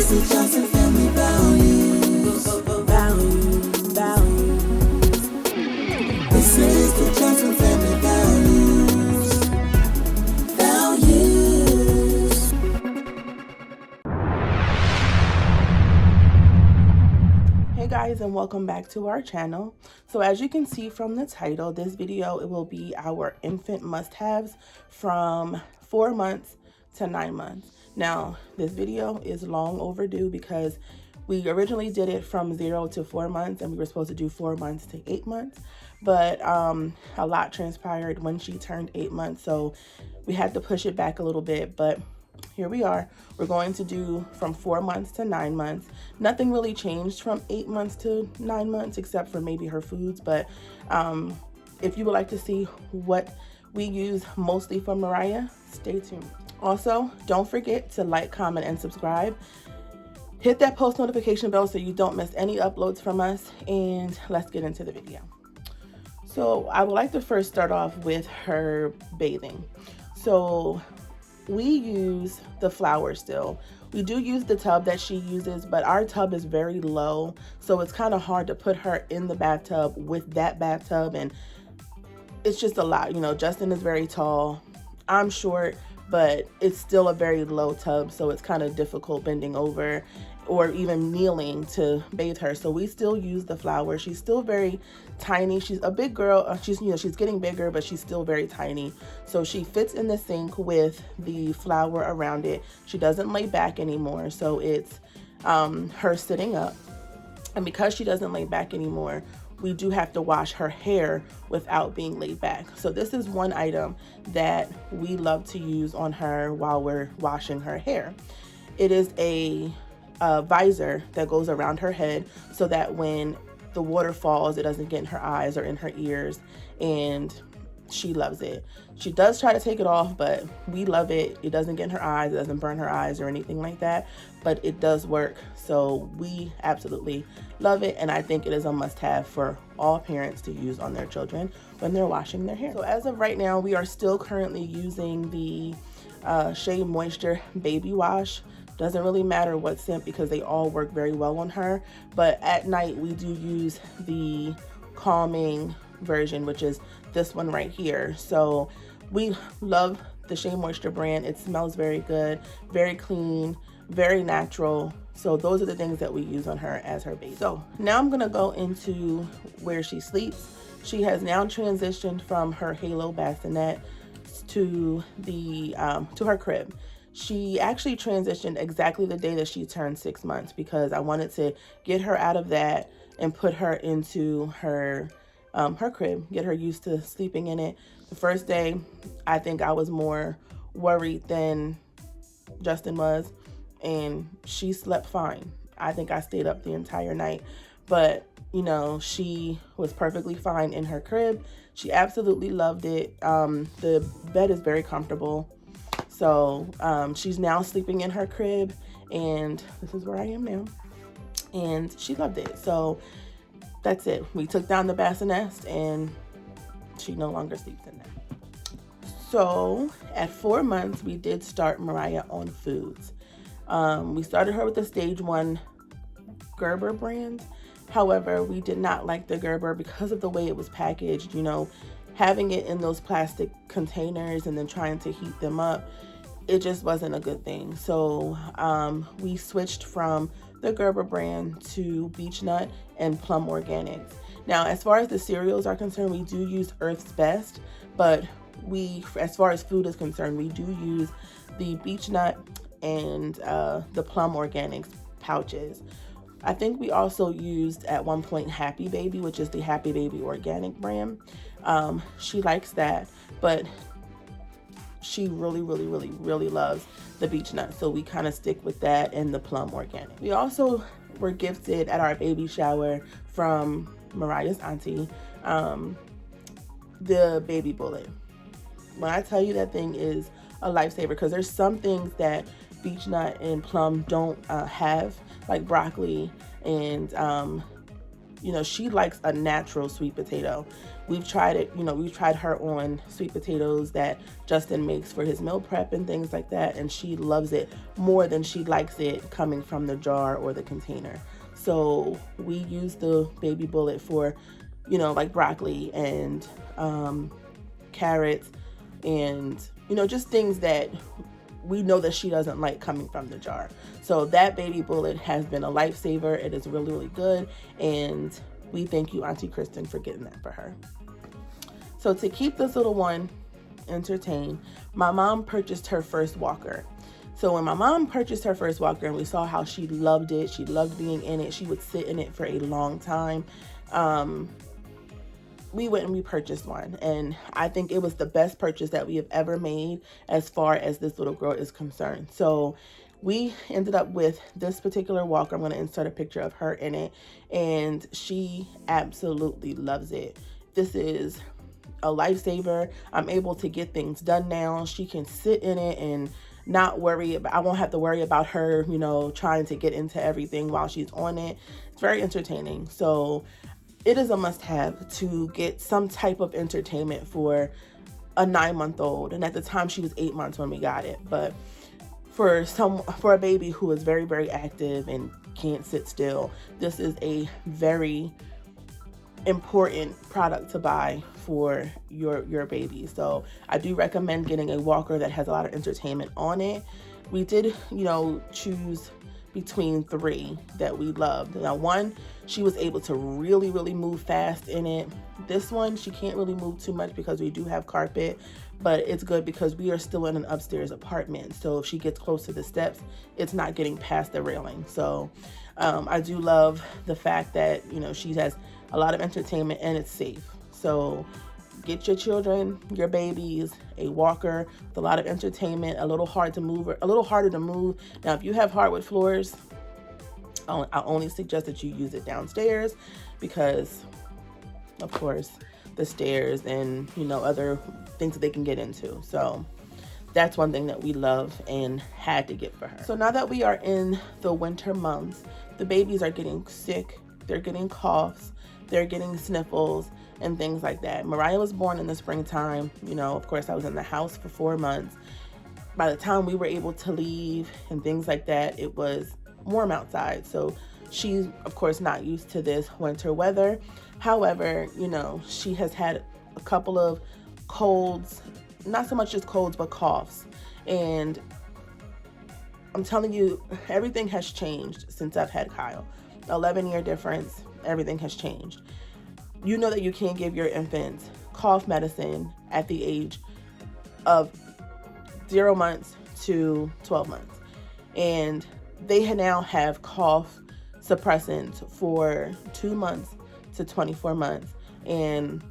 This is the Johnson family values. Hey guys, and welcome back to our channel. So as you can see from the title, this video, it will be our infant must-haves from 4 months to 9 months. Now, this video is long overdue because we originally did it from 0 to 4 months, and we were supposed to do 4 months to 8 months. But a lot transpired when she turned 8 months, so we had to push it back a little bit. But here we are. We're going to do from 4 months to 9 months. Nothing really changed from 8 months to 9 months except for maybe her foods. But if you would like to see what we use mostly for Mariah, stay tuned. Also, don't forget to like, comment, and subscribe. Hit that post notification bell so you don't miss any uploads from us, and let's get into the video. So I would like to first start off with her bathing. So we use the flower still. We do use the tub that she uses, but our tub is very low, so it's kind of hard to put her in the bathtub with that bathtub, and it's just a lot. You know, Justin is very tall, I'm short, but it's still a very low tub, so it's kind of difficult bending over or even kneeling to bathe her. So we still use the flower. She's still very tiny. She's a big girl. She's getting bigger, but she's still very tiny. So she fits in the sink with the flower around it. She doesn't lay back anymore, so it's her sitting up. And because she doesn't lay back anymore, we do have to wash her hair without being laid back. So this is one item that we love to use on her while we're washing her hair. It is a visor that goes around her head so that when the water falls, it doesn't get in her eyes or in her ears, and she loves it. She does try to take it off, but we love it. It doesn't get in her eyes, it doesn't burn her eyes or anything like that, but it does work. So we absolutely love it, and I think it is a must-have for all parents to use on their children when they're washing their hair. So as of right now, we are still currently using the Shea Moisture Baby Wash. Doesn't really matter what scent because they all work very well on her, but at night we do use the calming version, which is this one right here. So we love the Shea Moisture brand. It smells very good, very clean, very natural. So those are the things that we use on her as her baby. So now I'm gonna go into where she sleeps. She has now transitioned from her halo bassinet to her crib. She actually transitioned exactly the day that she turned 6 months because I wanted to get her out of that and put her into her crib, get her used to sleeping in it. The first day, I think I was more worried than Justin was, and she slept fine. I think I stayed up the entire night, but you know, she was perfectly fine in her crib. She absolutely loved it. The bed is very comfortable. So she's now sleeping in her crib, and this is where I am now, and she loved it. So that's it. We took down the bassinet, and she no longer sleeps in there. So at 4 months, we did start Mariah on foods. We started her with the Stage 1 Gerber brand. However, we did not like the Gerber because of the way it was packaged. You know, having it in those plastic containers and then trying to heat them up, it just wasn't a good thing. So we switched from the Gerber brand to Beech Nut and Plum Organics. Now, as far as the cereals are concerned, we do use Earth's Best, but as far as food is concerned, we do use the Beech Nut and the Plum Organics pouches. I think we also used at one point Happy Baby, which is the Happy Baby organic brand. She likes that, but she really loves the Beech Nut, so we kind of stick with that and the Plum Organic. We also were gifted at our baby shower from Mariah's auntie the Baby Bullet. When I tell you, that thing is a lifesaver, because there's some things that Beech Nut and Plum don't have, like broccoli and you know, she likes a natural sweet potato. We've tried it, you know, we've tried her on sweet potatoes that Justin makes for his meal prep and things like that, and she loves it more than she likes it coming from the jar or the container. So we use the baby bullet for, you know, like broccoli and carrots and, you know, just things that we know that she doesn't like coming from the jar. So that baby bullet has been a lifesaver. It is really, really good. And we thank you, Auntie Kristen, for getting that for her. So to keep this little one entertained, my mom purchased her first walker. So when my mom purchased her first walker and we saw how she loved it, she loved being in it, she would sit in it for a long time, we went and we purchased one. And I think it was the best purchase that we have ever made as far as this little girl is concerned. So we ended up with this particular walker. I'm going to insert a picture of her in it, and she absolutely loves it. This is a lifesaver. I'm able to get things done now. She can sit in it and not worry about, I won't have to worry about her, you know, trying to get into everything while she's on it. It's very entertaining. So it is a must-have to get some type of entertainment for a 9-month-old. And at the time she was 8 months when we got it. But for a baby who is very, very active and can't sit still, this is a very important product to buy for your baby. So I do recommend getting a walker that has a lot of entertainment on it. We did, you know, choose between 3 that we loved. Now, one, she was able to really, really move fast in it. This one, she can't really move too much because we do have carpet, but it's good because we are still in an upstairs apartment. So if she gets close to the steps, it's not getting past the railing. So I do love the fact that, you know, she has a lot of entertainment and it's safe. So get your children, your babies, a walker with a lot of entertainment, a little harder to move. Now, if you have hardwood floors, I only suggest that you use it downstairs because, of course, the stairs and, you know, other things that they can get into. So that's one thing that we love and had to get for her. So now that we are in the winter months, the babies are getting sick, they're getting coughs, they're getting sniffles and things like that. Mariah was born in the springtime. You know, of course, I was in the house for 4 months. By the time we were able to leave and things like that, it was warm outside. So she's, of course, not used to this winter weather. However, you know, she has had a couple of colds, not so much just colds, but coughs. And I'm telling you, everything has changed since I've had Kyle. 11-year difference, everything has changed. You know that you can't give your infants cough medicine at the age of 0 months to 12 months. And they now have cough suppressant for 2 months to 24 months. And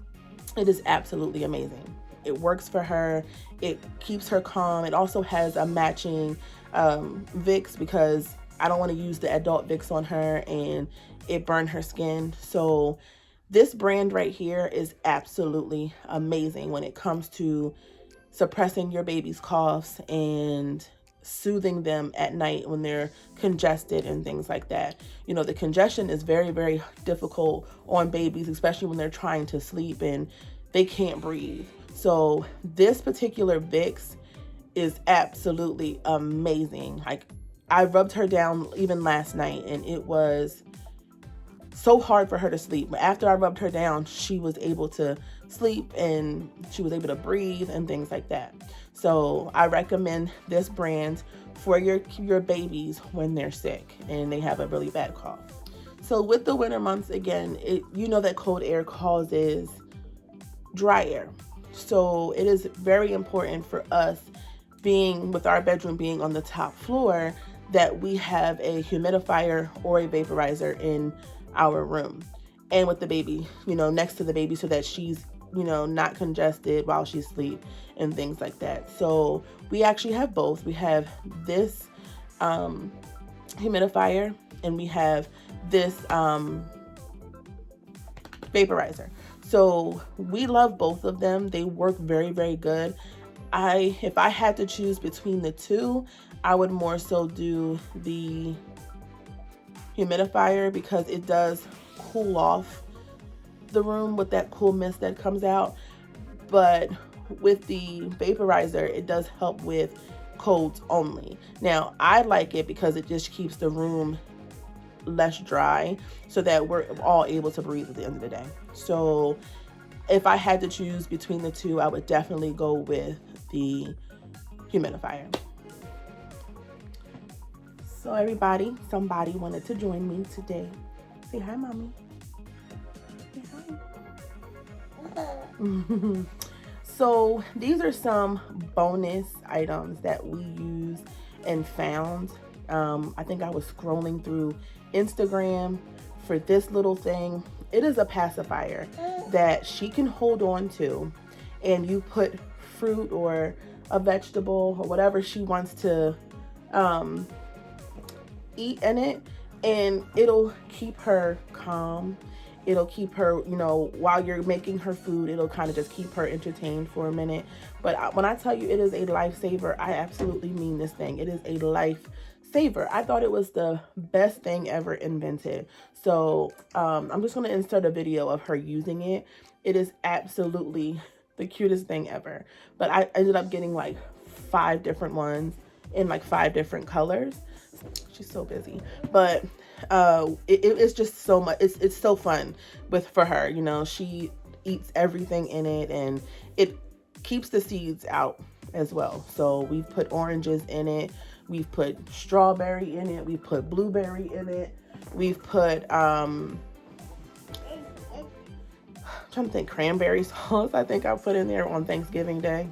it is absolutely amazing. It works for her. It keeps her calm. It also has a matching Vicks because I don't want to use the adult Vicks on her and it burned her skin. So this brand right here is absolutely amazing when it comes to suppressing your baby's coughs and soothing them at night when they're congested and things like that. You know, the congestion is very, very difficult on babies, especially when they're trying to sleep and they can't breathe. So this particular Vicks is absolutely amazing. Like, I rubbed her down even last night and it was so hard for her to sleep. But after I rubbed her down, she was able to sleep and she was able to breathe and things like that. So I recommend this brand for your babies when they're sick and they have a really bad cough. So with the winter months, again, you know that cold air causes dry air. So it is very important for us, being with our bedroom being on the top floor, that we have a humidifier or a vaporizer in our room and with the baby, you know, next to the baby, so that she's, you know, not congested while she's asleep and things like that. So we actually have both. We have this humidifier and we have this vaporizer. So we love both of them. They work very, very good. If I had to choose between the two, I would more so do the humidifier because it does cool off the room with that cool mist that comes out. But with the vaporizer, it does help with colds only. Now, I like it because it just keeps the room less dry so that we're all able to breathe at the end of the day. So if I had to choose between the two, I would definitely go with the humidifier. So everybody, somebody wanted to join me today. Say hi, mommy. Say hi. So these are some bonus items that we use and found. I think I was scrolling through Instagram for this little thing. It is a pacifier that she can hold on to, and you put fruit or a vegetable or whatever she wants to eat in it, and it'll keep her calm. It'll keep her, you know, while you're making her food, it'll kind of just keep her entertained for a minute. But when I tell you it is a lifesaver, I absolutely mean this thing. It is a lifesaver. I thought it was the best thing ever invented. So I'm just going to insert a video of her using it. It is absolutely the cutest thing ever. But I ended up getting like 5 different ones in like 5 different colors. She's so busy, but it's just so much. It's so fun for her. You know, she eats everything in it, and it keeps the seeds out as well. So we've put oranges in it, we've put strawberry in it, we've put blueberry in it, we've put I'm trying to think, cranberry sauce I think I put in there on Thanksgiving Day.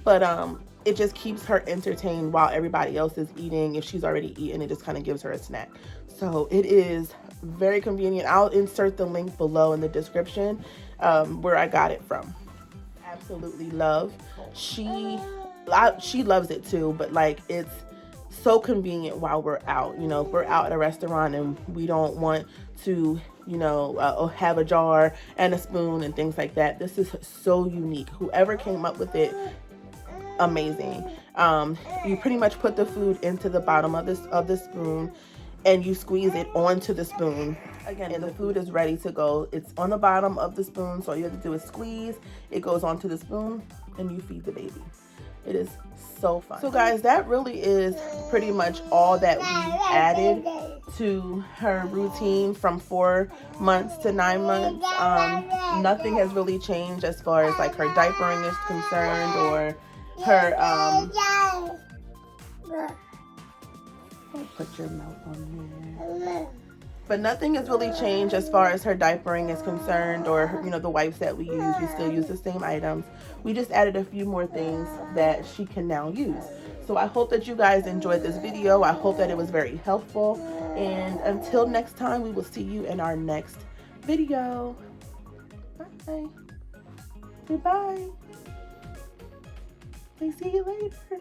But it just keeps her entertained while everybody else is eating. If she's already eaten, it just kind of gives her a snack. So it is very convenient. I'll insert the link below in the description where I got it from. Absolutely love. She loves it too, but like it's so convenient while we're out. You know, if we're out at a restaurant and we don't want to, you know, have a jar and a spoon and things like that. This is so unique. Whoever came up with it, amazing. You pretty much put the food into the bottom of the spoon, and you squeeze it onto the spoon. Again, and the food is ready to go. It's on the bottom of the spoon, so all you have to do is squeeze. It goes onto the spoon, and you feed the baby. It is so fun. So guys, that really is pretty much all that we added to her routine from 4 months to 9 months. Nothing has really changed as far as like her diapering is concerned, or her put your mouth on there. But nothing has really changed as far as her diapering is concerned, or her, you know, the wipes that we use. We still use the same items. We just added a few more things that she can now use. So I hope that you guys enjoyed this video. I hope that it was very helpful. And until next time, we will see you in our next video. Bye. Goodbye. See you later.